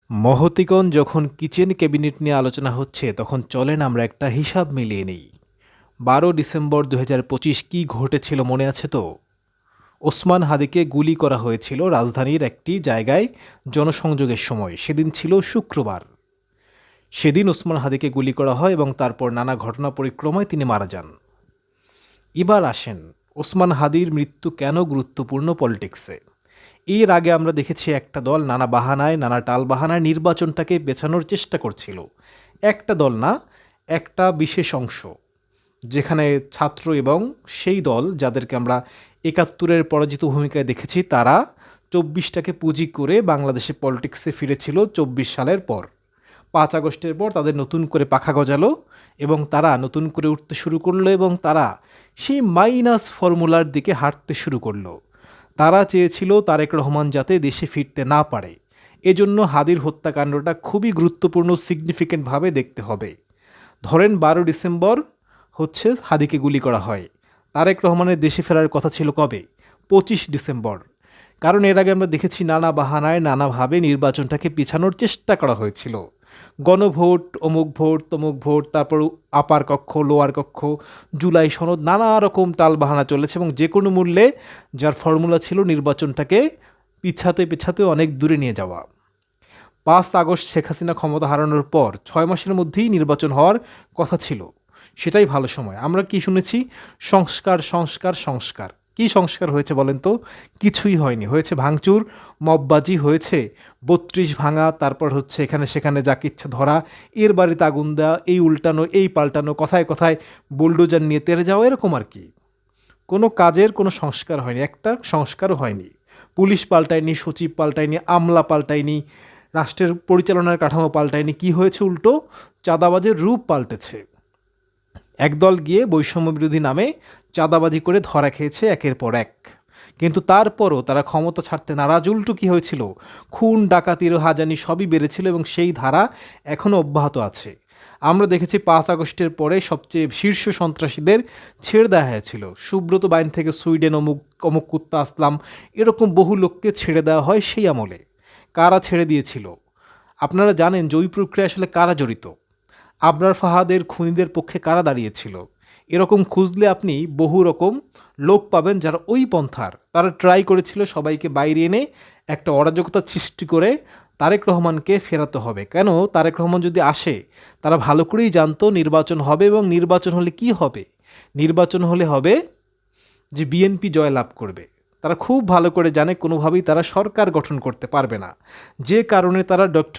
মহতিগণ যখন kitchen cabinet নিয়ে আলোচনা হচ্ছে তখন চলেন আমরা একটা হিসাব মিলিয়ে নিই। 12 ডিসেম্বর 2025 কী ঘটেছিল মনে আছে তো? ওসমান হাদিকে গুলি করা হয়েছিল রাজধানীর একটি জায়গায় জনসংযোগের সময়। সেদিন ছিল শুক্রবার। সেদিন ওসমান হাদিকে গুলি করা হয় এবং তারপর নানা ঘটনা পরিক্রমায় তিনি মারা যান। এবার আসেন, ওসমান হাদির মৃত্যু কেন গুরুত্বপূর্ণ পলিটিক্সে। এর আগে আমরা দেখেছি একটা দল নানা বাহানায় নানা টালবাহানায় নির্বাচনটাকে পেছানোর চেষ্টা করছিল। একটা দল না, একটা বিশেষ অংশ, যেখানে ছাত্র এবং সেই দল যাদেরকে আমরা ৭১-এর পরাজিত ভূমিকায় দেখেছি, তারা ২৪টাকে পুঁজি করে বাংলাদেশে পলিটিক্সে ফিরেছিল ২৪ সালের পর। ৫ আগস্টের পর তাদের নতুন করে পাখা গজালো এবং তারা নতুন করে উঠতে শুরু করলো এবং তারা সেই মাইনাস ফর্মুলার দিকে হাঁটতে শুরু করলো। তারা চেয়েছিল তারেক রহমান যাতে দেশে ফিরতে না পারে। এজন্য হাদির হত্যাকাণ্ডটা খুবই গুরুত্বপূর্ণ, সিগনিফিকেন্টভাবে দেখতে হবে। ধরেন ১২ ডিসেম্বর হচ্ছে হাদিকে গুলি করা হয়। তারেক রহমানের দেশে ফেরার কথা ছিল কবে? ২৫ ডিসেম্বর। কারণ এর আগে আমরা দেখেছি নানা বাহানায় নানাভাবে নির্বাচনটাকে পিছানোর চেষ্টা করা হয়েছিল। গণভোট, অমুক ভোট, তমুক ভোট, তারপর আপার কক্ষ, লোয়ার কক্ষ, জুলাই সনদ, নানা রকম টালবাহানা চলেছে এবং যে কোনো মূল্যে যার ফর্মুলা ছিল নির্বাচনটাকে পিছাতে পিছাতে অনেক দূরে নিয়ে যাওয়া। ৫ আগস্ট শেখ হাসিনা ক্ষমতা হারানোর পর ৬ মাসের মধ্যেই নির্বাচন হওয়ার কথা ছিল। সেটাই ভালো সময়। আমরা কি শুনেছি? সংস্কার, সংস্কার, সংস্কার। কি সংস্কার হয়েছে বলেন তো? কিছুই হয়নি। হয়েছে ভাঙচুর, মববাজি হয়েছে, ৩২ ভাঙা, তারপর হচ্ছে এখানে সেখানে যাকে ইচ্ছা ধরা, এর বাড়িতে আগুন দেওয়া, এই উল্টানো, এই পাল্টানো, কথায় কথায় বুলডোজার নিয়ে তেড়ে যাওয়া, এরকম আর কি। কোনো কাজের কোনো সংস্কার হয়নি, একটা সংস্কারও হয়নি। পুলিশ পাল্টায়নি, সচিব পাল্টায়নি, আমলা পাল্টায়নি, রাষ্ট্রের পরিচালনার কাঠামো পাল্টায়নি। কি হয়েছে? উল্টো চাঁদাবাজের রূপ পাল্টেছে। একদল গিয়ে বৈষম্য বিরোধী নামে চাঁদাবাজি করে ধরা খেয়েছে একের পর এক। কিন্তু তারপরও তারা ক্ষমতা ছাড়তে নারাজ। উল্টো কী হয়েছিল? খুন, ডাকাতির, হাজানি সবই বেড়েছিল এবং সেই ধারা এখনও অব্যাহত আছে। আমরা দেখেছি ৫ আগস্টের পরে সবচেয়ে শীর্ষ সন্ত্রাসীদের ছেড়ে দেওয়া হয়েছিল। সুব্রত বাইন থেকে সুইডেন, অমুক অমুক কুত্তা আসলাম, এরকম বহু লোককে ছেড়ে দেওয়া হয় সেই আমলে। কারা ছেড়ে দিয়েছিল? আপনারা জানেন যে ওই প্রক্রিয়া আসলে কারা জড়িত? আবরার ফাহাদের খুনিদের পক্ষে কারা দাঁড়িয়েছিল? এরকম খুঁজলে আপনি বহু রকম লোক পাবেন যারা ওই পন্থার। তারা ট্রাই করেছিল সবাইকে বাইরে এনে একটা অরাজকতা সৃষ্টি করে তারেক রহমানকে ফেরাতে হবে। কেন? তারেক রহমান যদি আসে, তারা ভালো করেই জানতো নির্বাচন হবে এবং নির্বাচন হলে কি হবে? নির্বাচন হলে হবে যে বিএনপি জয়লাভ করবে। তারা খুব ভালো করে জানে কোনোভাবেই তারা সরকার গঠন করতে পারবে না। যে কারণে তারা ডক্টর